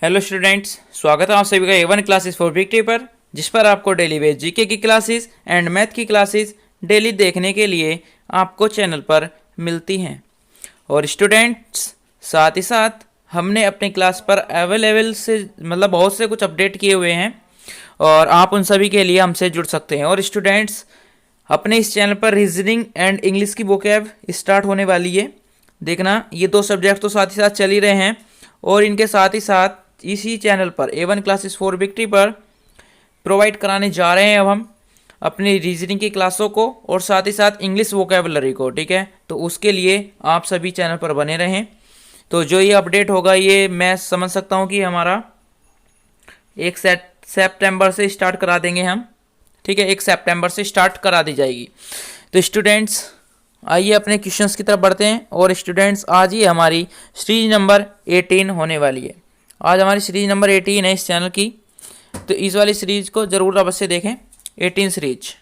Hello students, स्वागत है आप सभी का A1 क्लासेस फॉर विक्ट्री पर, जिस पर आपको डेली बेस जीके की क्लासेस एंड मैथ की क्लासेस डेली देखने के लिए आपको चैनल पर मिलती हैं। और स्टूडेंट्स, साथ ही साथ हमने अपनी क्लास पर अवेलेबल से बहुत से कुछ अपडेट किए हुए हैं और आप उन सभी के लिए हमसे जुड़ सकते हैं। और स्टूडेंट्स, अपने इस चैनल पर रीजनिंग एंड इंग्लिश की वोकैब स्टार्ट होने वाली है। देखना, ये दो सब्जेक्ट तो साथ ही साथ चल ही रहे हैं और इनके साथ ही साथ इसी चैनल पर A1 क्लासेस फॉर विक्ट्री पर प्रोवाइड कराने जा रहे हैं अब हम अपनी रीजनिंग की क्लासों को और साथ ही साथ इंग्लिश वोकेबलरी को। ठीक है, तो उसके लिए आप सभी चैनल पर बने रहें। तो जो ये अपडेट होगा, ये मैं समझ सकता हूँ कि हमारा 1 सितंबर से स्टार्ट करा देंगे हम। ठीक है, 1 सितंबर से स्टार्ट करा दी जाएगी। तो स्टूडेंट्स, आइए अपने क्वेश्चंस की तरफ बढ़ते हैं। और स्टूडेंट्स, आज ही हमारी सीरीज नंबर 18 होने वाली है। आज हमारी सीरीज नंबर 18 है इस चैनल की, तो इस वाली सीरीज को जरूर अवश्य देखें, 18 सीरीज।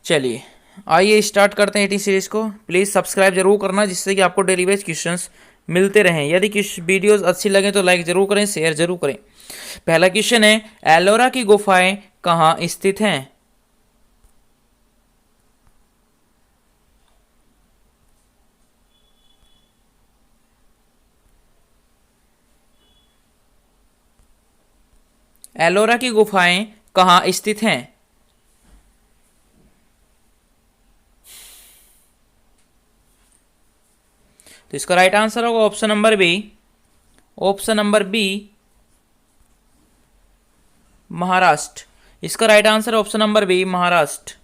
चलिए आइए स्टार्ट करते हैं 18 सीरीज को। प्लीज़ सब्सक्राइब जरूर करना, जिससे कि आपको डेली बेस क्वेश्चंस मिलते रहें। यदि कुछ वीडियोस अच्छी लगे तो लाइक जरूर करें, शेयर जरूर करें। पहला क्वेश्चन है, एलोरा की गुफाएं कहाँ स्थित हैं? एलोरा की गुफाएं कहाँ स्थित हैं? तो इसका राइट आंसर होगा option number B. Option number B, Maharashtra. इसका right answer option number B, Maharashtra.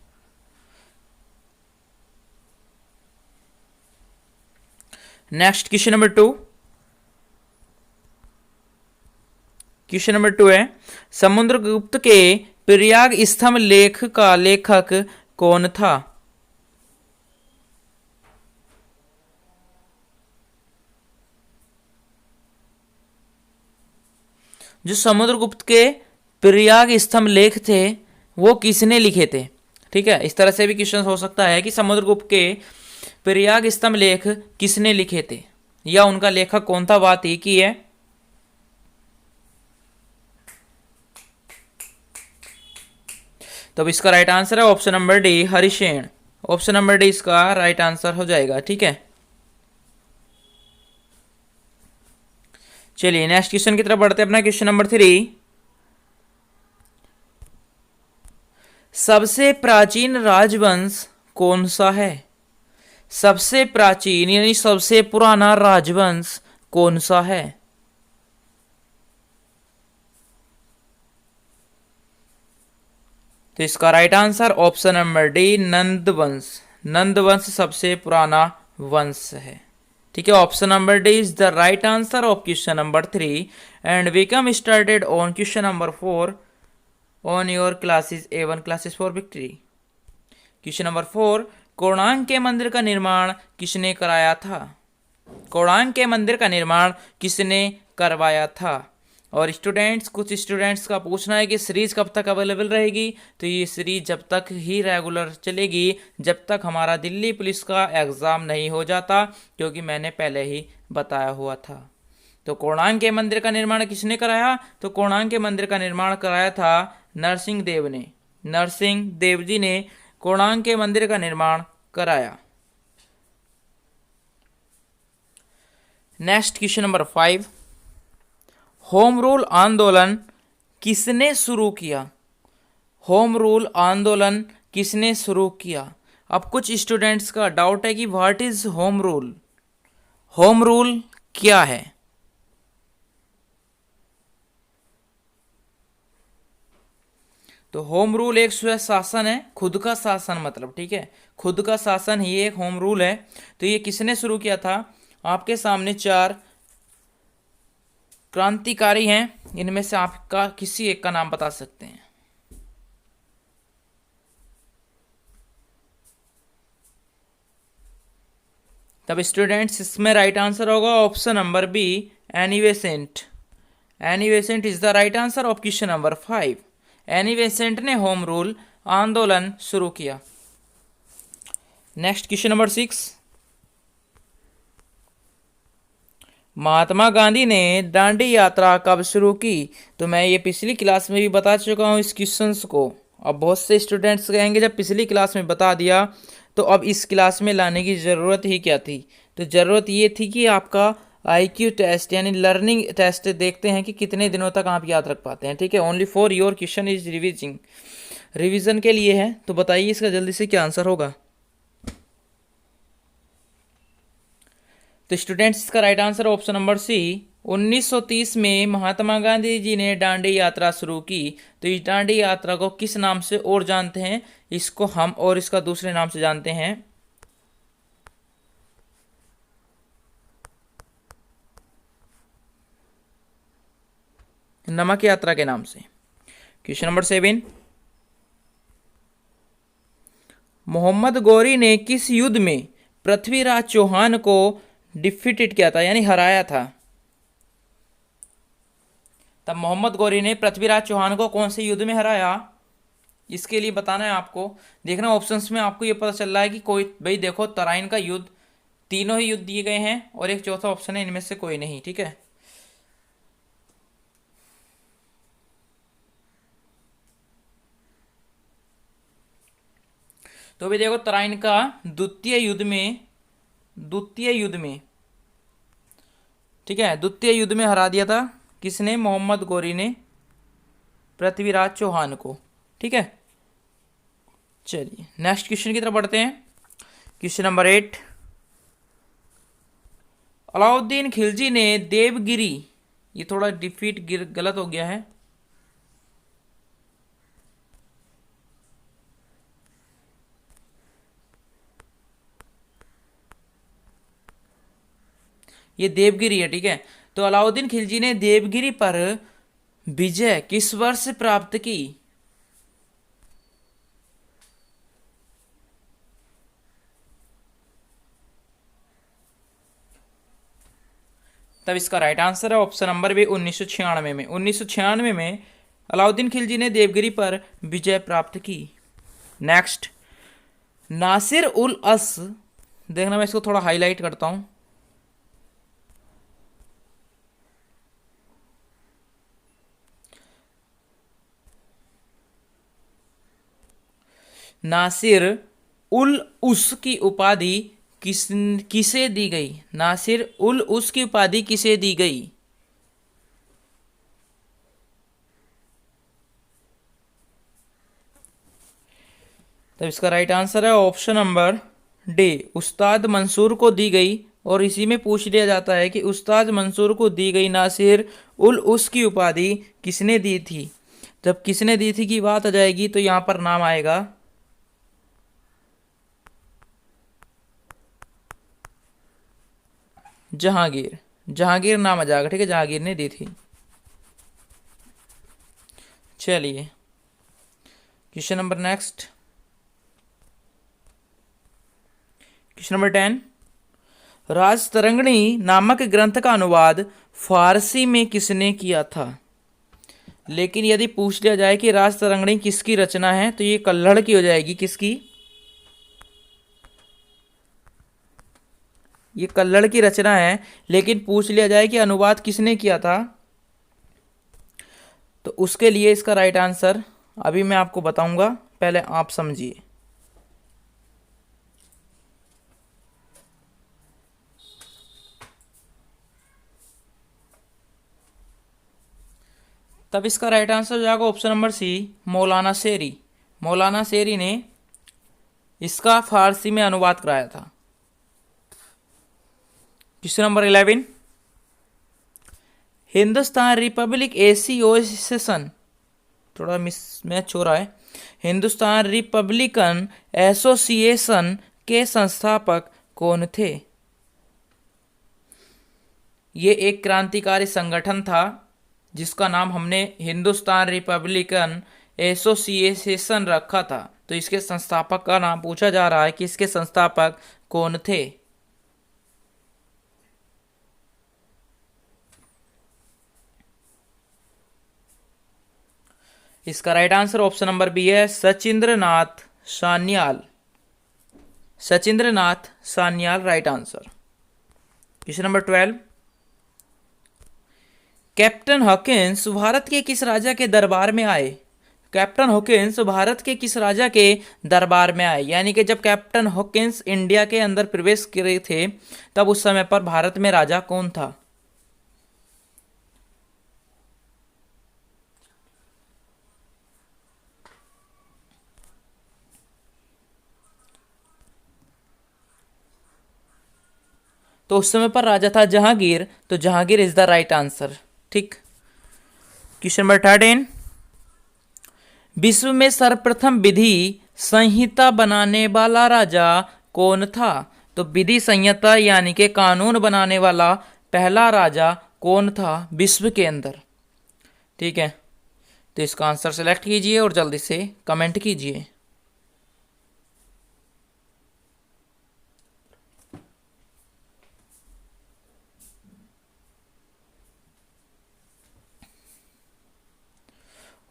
Next question number 2। Question number 2 है, समुद्रगुप्त के प्रयाग स्तंभ लेख का लेखक कौन था? जो समुद्रगुप्त के प्रयाग स्तंभ लेख थे वो किसने लिखे थे? ठीक है, इस तरह से भी क्वेश्चन हो सकता है कि समुद्रगुप्त के प्रयाग स्तंभ लेख किसने लिखे थे या उनका लेखक कौन था, बात एक ही है। तो अब इसका राइट आंसर है option number D, Harisena. Option number D इसका राइट आंसर हो जाएगा। ठीक है, चलिए नेक्स्ट क्वेश्चन की तरफ बढ़ते हैं। अपना क्वेश्चन नंबर 3, सबसे प्राचीन राजवंश कौन सा है? सबसे प्राचीन यानी सबसे पुराना राजवंश कौन सा है? तो इसका right answer option number D, Nanda वंश। नंद वंश सबसे पुराना वंश है। ठीक है, option number D is the right answer of question number 3 and we come started on question number 4 on your classes A1 classes for victory. Question number 4, Konark के मंदिर का निर्माण किसने कराया था? कोणार्क के मंदिर का निर्माण किसने करवाया था? और स्टूडेंट्स, कुछ स्टूडेंट्स का पूछना है कि सीरीज कब तक अवेलेबल रहेगी। तो ये सीरीज जब तक ही रेगुलर चलेगी जब तक हमारा दिल्ली पुलिस का एग्ज़ाम नहीं हो जाता, क्योंकि मैंने पहले ही बताया हुआ था। तो कोणार्क के मंदिर का निर्माण किसने कराया? तो कोणार्क के मंदिर का निर्माण कराया था नरसिंह देव ने। नरसिंह देव जी ने कोणार्क के मंदिर का निर्माण कराया। Next question number 5, home rule आंदोलन किसने शुरू किया? होम रूल आंदोलन किसने शुरू किया? अब कुछ स्टूडेंट्स का डाउट है कि what is home rule. Home rule क्या है? तो होम रूल एक स्वशासन है, खुद का शासन मतलब। ठीक है, खुद का शासन ही एक होम रूल है। तो ये किसने शुरू किया था? आपके सामने 4 क्रांतिकारी हैं, इनमें से आपका किसी एक का नाम बता सकते हैं। तब स्टूडेंट्स, इसमें राइट आंसर होगा option number B, Annie Besant. Annie Besant is the right answer of question number 5। एनी बेसेंट ने होम रूल आंदोलन शुरू किया। Next question number 6, Mahatma Gandhi ने दांडी यात्रा कब शुरू की? तो मैं ये पिछली क्लास में भी बता चुका हूँ इस क्वेश्चंस को। अब बहुत से स्टूडेंट्स कहेंगे जब पिछली क्लास में बता दिया तो अब इस क्लास में लाने की ज़रूरत ही क्या थी? तो ज़रूरत ये थी कि आपका IQ टेस्ट यानी लर्निंग टेस्ट देखते हैं कि कितने दिनों तक आप याद रख पाते हैं। ठीक है, only for your question is revising, revision के लिए है। तो बताइए इसका जल्दी से क्या आंसर होगा। तो स्टूडेंट्स इसका right answer option number C, 1930 में महात्मा गांधी जी ने दांडी यात्रा शुरू की। तो इस दांडी यात्रा को किस नाम से और जानते हैं? इसको हम और इसका दूसरे नाम से जानते हैं नमक यात्रा के नाम से। क्वेश्चन नंबर 7, मोहम्मद गौरी ने किस युद्ध में पृथ्वीराज चौहान को डिफीटेड किया था यानी हराया था? तब मोहम्मद गौरी ने पृथ्वीराज चौहान को कौन से युद्ध में हराया? इसके लिए बताना है आपको। देखना ऑप्शंस में आपको ये पता चल रहा है कि कोई, भाई देखो तराइन का युद्ध, तीनों ही युद्ध दिए गए हैं और एक चौथा ऑप्शन है इनमें से कोई नहीं। ठीक है, तो भी देखो तराइन का द्वितीय युद्ध में ठीक है, द्वितीय युद्ध में हरा दिया था किसने? मोहम्मद गौरी ने पृथ्वीराज चौहान को। ठीक है, चलिए नेक्स्ट क्वेश्चन की तरफ बढ़ते हैं। क्वेश्चन नंबर 8, अलाउद्दीन खिलजी ने देवगिरी, ये थोड़ा डिफीट गलत हो गया है, ये देवगिरी है। ठीक है, तो अलाउद्दीन खिलजी ने देवगिरी पर विजय किस वर्ष प्राप्त की? तब इसका राइट आंसर है ऑप्शन नंबर बी, 1996 में। 1996 में अलाउद्दीन खिलजी ने देवगिरी पर विजय प्राप्त की। नेक्स्ट, नासिर उल अस, देखना मैं इसको थोड़ा हाईलाइट करता हूं। नासिर उल उस की उपाधि किसे दी गई? नासिर उल उस की उपाधि किसे दी गई? तब इसका राइट आंसर है ऑप्शन नंबर डी, उस्ताद मंसूर को दी गई। और इसी में पूछ लिया जाता है कि उस्ताद मंसूर को दी गई नासिर उल उस की उपाधि किसने दी थी? जब किसने दी थी की बात आ जाएगी तो यहां पर नाम आएगा जहांगीर। जहांगीर नाम आ जाएगा। ठीक है, जहांगीर ने दी थी। चलिए question number next, question number 10, Rajatarangini नामक ग्रंथ का अनुवाद फारसी में किसने किया था? लेकिन यदि पूछ लिया जाए कि राजतरंगिणी किसकी रचना है तो ये कल्हड़ की हो जाएगी। किसकी? ये कल्हड़ की रचना है। लेकिन पूछ लिया जाए कि अनुवाद किसने किया था तो उसके लिए इसका राइट आंसर अभी मैं आपको बताऊंगा, पहले आप समझिए। तब इसका राइट आंसर हो जाएगा ऑप्शन नंबर सी, मौलाना शेरी। मौलाना शेरी ने इसका फारसी में अनुवाद कराया था। Question number 11, Hindustan Republic association, थोड़ा मिसमैच हो रहा है, हिंदुस्तान रिपब्लिकन एसोसिएशन के संस्थापक कौन थे? ये एक क्रांतिकारी संगठन था जिसका नाम हमने हिंदुस्तान रिपब्लिकन एसोसिएशन रखा था। तो इसके संस्थापक का नाम पूछा जा रहा है कि इसके संस्थापक कौन थे? इसका right answer option number B है, Sachindranath Sanyal. Sachindranath Sanyal right answer. Question number 12, captain Hawkins Bharat के किस राजा के दरबार में आए? कैप्टन हॉकिंस भारत के किस राजा के दरबार में आए? यानी कि जब कैप्टन हॉकिंस इंडिया के अंदर प्रवेश करे थे तब उस समय पर भारत में राजा कौन था? तो उस समय पर राजा था जहांगीर, तो Jahangir is the right answer. ठीक। क्वेश्चन नंबर 13, विश्व में सर्वप्रथम विधि संहिता बनाने वाला राजा कौन था? तो विधि संहिता यानी कि कानून बनाने वाला पहला राजा कौन था विश्व के अंदर? ठीक है, तो इसका आंसर सेलेक्ट कीजिए और जल्दी से कमेंट कीजिए।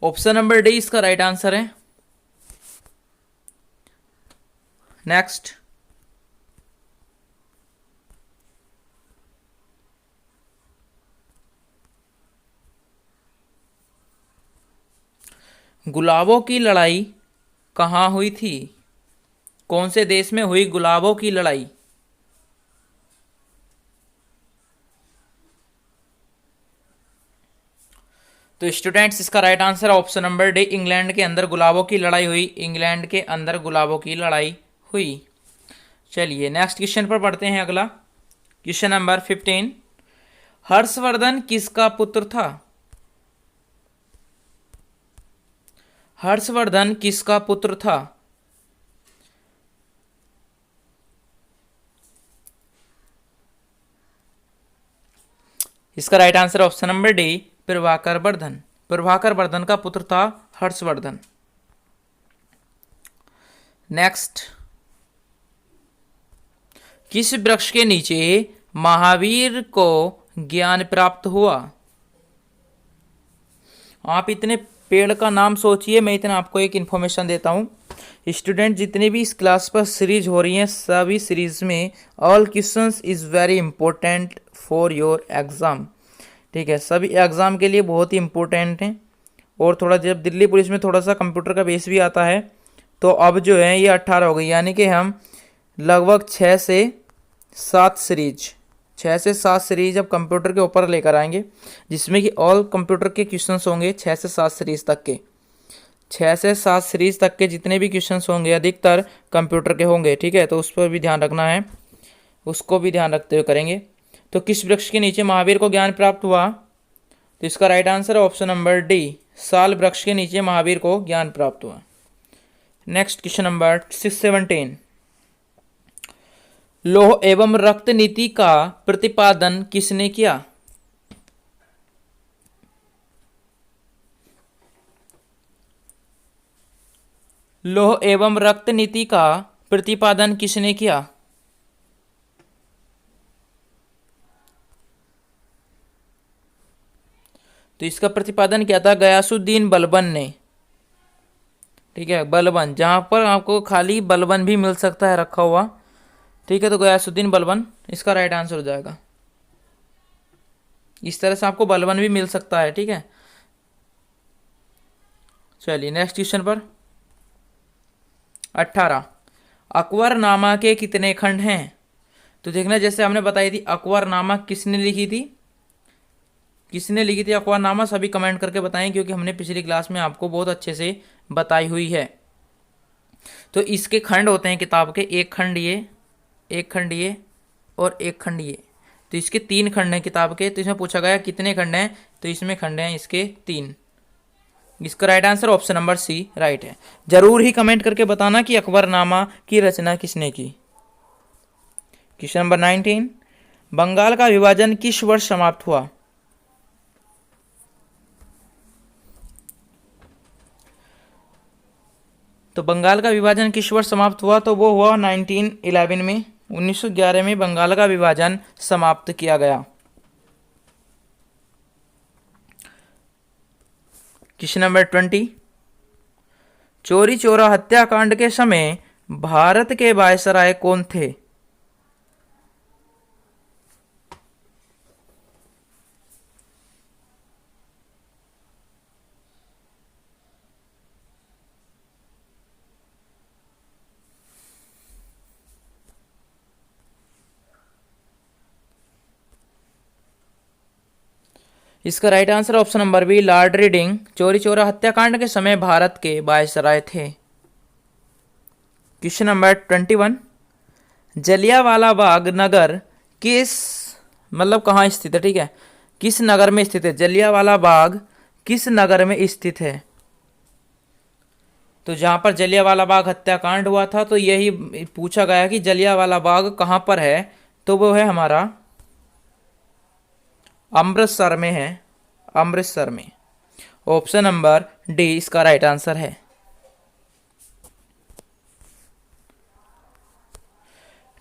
ऑप्शन नंबर डी इसका राइट आंसर है। नेक्स्ट, गुलाबों की लड़ाई कहाँ हुई थी? कौन से देश में हुई गुलाबों की लड़ाई? तो स्टूडेंट्स इसका right answer option number D, England के अंदर गुलाबों की लड़ाई हुई। इंग्लैंड के अंदर गुलाबों की लड़ाई हुई। चलिए नेक्स्ट क्वेश्चन पर पढ़ते हैं। अगला क्वेश्चन नंबर 15, हर्षवर्धन किसका पुत्र था? हर्षवर्धन किसका पुत्र था? इसका right answer option number D, Prabhakar Vardhan. Prabhakar Vardhan का पुत्र था हर्षवर्धन। नेक्स्ट, किस वृक्ष के नीचे महावीर को ज्ञान प्राप्त हुआ? आप इतने पेड़ का नाम सोचिए, मैं इतना आपको एक इन्फॉर्मेशन देता हूँ। स्टूडेंट जितने भी इस क्लास पर सीरीज हो रही हैं सभी सीरीज में all questions is very important for your exam. ठीक है, सभी एग्ज़ाम के लिए बहुत ही इंपॉर्टेंट हैं। और थोड़ा जब दिल्ली पुलिस में थोड़ा सा कंप्यूटर का बेस भी आता है तो अब जो है ये 18 हो गई, यानी कि हम लगभग 6 से 7 सीरीज अब कंप्यूटर के ऊपर लेकर आएंगे, जिसमें कि ऑल कंप्यूटर के क्वेश्चंस होंगे 6 से 7 सीरीज तक के। 6 से 7 सीरीज तक के जितने भी क्वेश्चंस होंगे अधिकतर कंप्यूटर के होंगे। ठीक है, तो उस पर भी ध्यान रखना है, उसको भी ध्यान रखते हुए करेंगे। तो किस वृक्ष के नीचे महावीर को ज्ञान प्राप्त हुआ? तो इसका राइट आंसर है ऑप्शन नंबर डी, साल वृक्ष के नीचे महावीर को ज्ञान प्राप्त हुआ। नेक्स्ट क्वेश्चन नंबर 17, लौह एवं रक्त नीति का प्रतिपादन किसने किया? लौह एवं रक्त नीति का प्रतिपादन किसने किया? तो इसका प्रतिपादन किया था गयासुद्दीन बलबन ने। ठीक है, बलबन, जहां पर आपको खाली बलबन भी मिल सकता है रखा हुआ। ठीक है, तो गयासुद्दीन बलबन इसका राइट आंसर हो जाएगा। इस तरह से आपको बलबन भी मिल सकता है। ठीक है, चलिए नेक्स्ट क्वेश्चन पर 18, अकबरनामा के कितने खंड हैं? तो देखना, जैसे हमने बताई थी अकबरनामा किसने लिखी थी, अकबरनामा, सभी कमेंट करके बताएं, क्योंकि हमने पिछली क्लास में आपको बहुत अच्छे से बताई हुई है। तो इसके खंड होते हैं किताब के, एक खंड ये और एक खंड ये। तो इसके 3 खंड हैं किताब के। तो इसमें पूछा गया कितने खंड हैं, तो इसमें खंड हैं इसके 3। इसका right answer option number C right है। जरूर ही कमेंट करके बताना कि अकबरनामा की रचना किसने की। क्वेश्चन नंबर 19, बंगाल का विभाजन किस वर्ष समाप्त हुआ? तो बंगाल का विभाजन किस वर्ष समाप्त हुआ? तो वो हुआ 1911 में। 1911 में बंगाल का विभाजन समाप्त किया गया। क्वेश्चन नंबर 20, चोरी चौरा हत्याकांड के समय भारत के वायसराय कौन थे? इसका right answer option number B, Lord Reading Chauri Chaura हत्याकांड के समय भारत के वायसराय थे। क्वेश्चन नंबर 21, जलियांवाला बाग नगर किस मतलब कहाँ स्थित है, ठीक है, किस नगर में स्थित है, जलियांवाला बाग किस नगर में स्थित है। तो जहां पर जलियांवाला बाग हत्याकांड हुआ था तो यही पूछा गया कि जलियांवाला बाग कहां पर है, तो वो है हमारा अमृतसर में है, अमृतसर में। ऑप्शन नंबर डी इसका राइट आंसर है।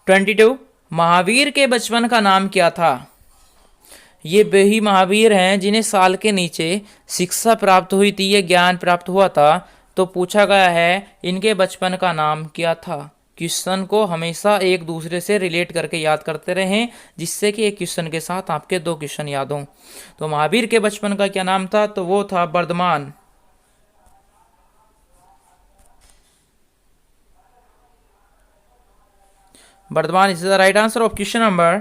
22, महावीर के बचपन का नाम क्या था। ये वही महावीर हैं जिन्हें साल के नीचे शिक्षा प्राप्त हुई थी, ये ज्ञान प्राप्त हुआ था। तो पूछा गया है इनके बचपन का नाम क्या था। क्वेश्चन को हमेशा एक दूसरे से रिलेट करके याद करते रहें, जिससे कि एक क्वेश्चन के साथ आपके दो क्वेश्चन याद हों। तो महावीर के बचपन का क्या नाम था, तो वो था Vardhaman. Vardhaman is the right answer of question number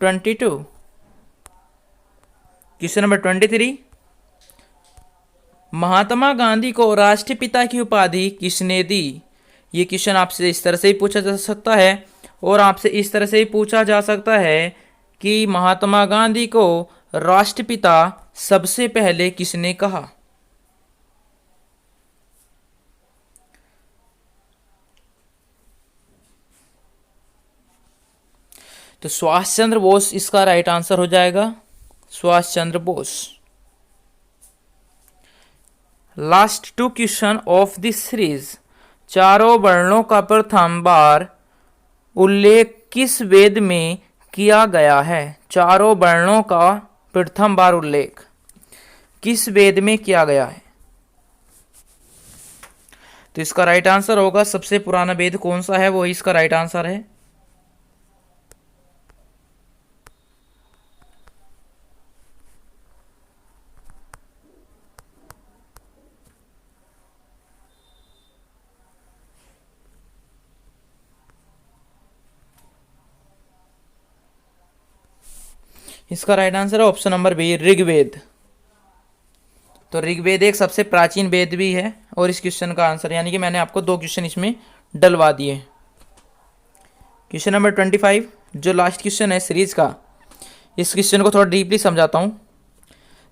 22। Question number 23, Mahatma Gandhi को राष्ट्रपिता की उपाधि किसने दी। ये क्वेश्चन आपसे इस तरह से ही पूछा जा सकता है और आपसे इस तरह से ही पूछा जा सकता है कि महात्मा गांधी को राष्ट्रपिता सबसे पहले किसने कहा। तो सुभाष चंद्र बोस इसका राइट आंसर हो जाएगा, Subhash Chandra Bose. Last two question of this series, चारों वर्णों का प्रथम बार उल्लेख किस वेद में किया गया है। चारों वर्णों का प्रथम बार उल्लेख किस वेद में किया गया है। तो इसका राइट आंसर होगा सबसे पुराना वेद कौन सा है, वो इसका राइट आंसर है। इसका राइट आंसर है ऑप्शन नंबर बी, ऋग्वेद। तो ऋग्वेद एक सबसे प्राचीन वेद भी है और इस क्वेश्चन का आंसर, यानी कि मैंने आपको दो क्वेश्चन इसमें डलवा दिए। क्वेश्चन नंबर 25 जो लास्ट क्वेश्चन है सीरीज का, इस क्वेश्चन को थोड़ा डीपली समझाता हूं।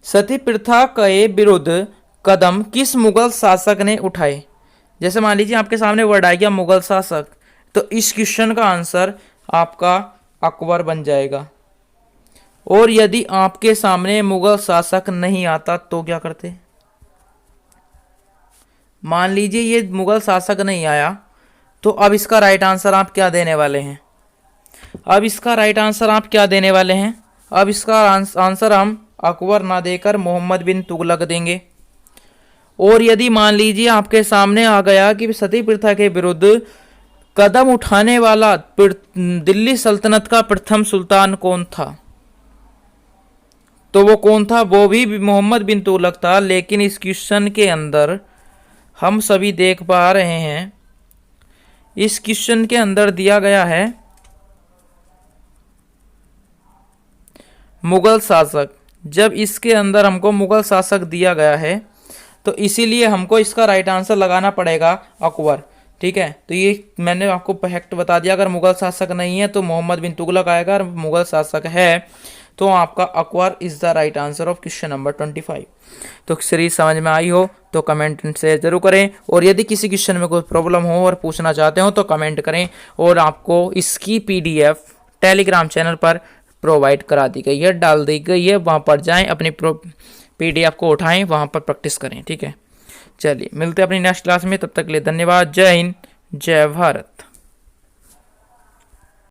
सती प्रथा के विरुद्ध कदम किस मुगल शासक ने उठाए। जैसे मान लीजिए आपके सामने वर्ड आ गया मुगल शासक, तो इस क्वेश्चन का आंसर आपका अकबर बन जाएगा। और यदि आपके सामने मुगल शासक नहीं आता तो क्या करते। मान लीजिए ये मुगल शासक नहीं आया, तो अब इसका राइट आंसर आप क्या देने वाले हैं। अब इसका राइट आंसर आप क्या देने वाले हैं। अब इसका आंसर हम अकबर ना देकर मोहम्मद बिन तुगलक देंगे। और यदि मान लीजिए आपके सामने आ गया कि सती प्रथा के विरुद्ध कदम उठाने वाला दिल्ली सल्तनत का प्रथम सुल्तान कौन था, तो वो कौन था, वो भी मोहम्मद बिन तुगलक था। लेकिन इस क्वेश्चन के अंदर हम सभी देख पा रहे हैं, इस क्वेश्चन के अंदर दिया गया है मुगल शासक। जब इसके अंदर हमको मुगल शासक दिया गया है तो इसीलिए हमको इसका राइट आंसर लगाना पड़ेगा अकबर, ठीक है। तो ये मैंने आपको फैक्ट बता दिया, अगर मुगल शासक नहीं है तो मोहम्मद बिन तुगलक आएगा, और मुगल शासक है तो आपका Akbar is the right answer of question number 25। तो सीरीज समझ में आई हो तो कमेंट से जरूर करें, और यदि किसी क्वेश्चन में कोई प्रॉब्लम हो और पूछना चाहते हो तो कमेंट करें। और आपको इसकी PDF टेलीग्राम चैनल पर प्रोवाइड करा दी गई है, डाल दी गई है, वहाँ पर जाएं, अपनी PDF को उठाएं, वहाँ पर प्रैक्टिस करें, ठीक है। चलिए मिलते हैं अपनी नेक्स्ट क्लास में, तब तक के लिए धन्यवाद। जय हिंद, जय भारत।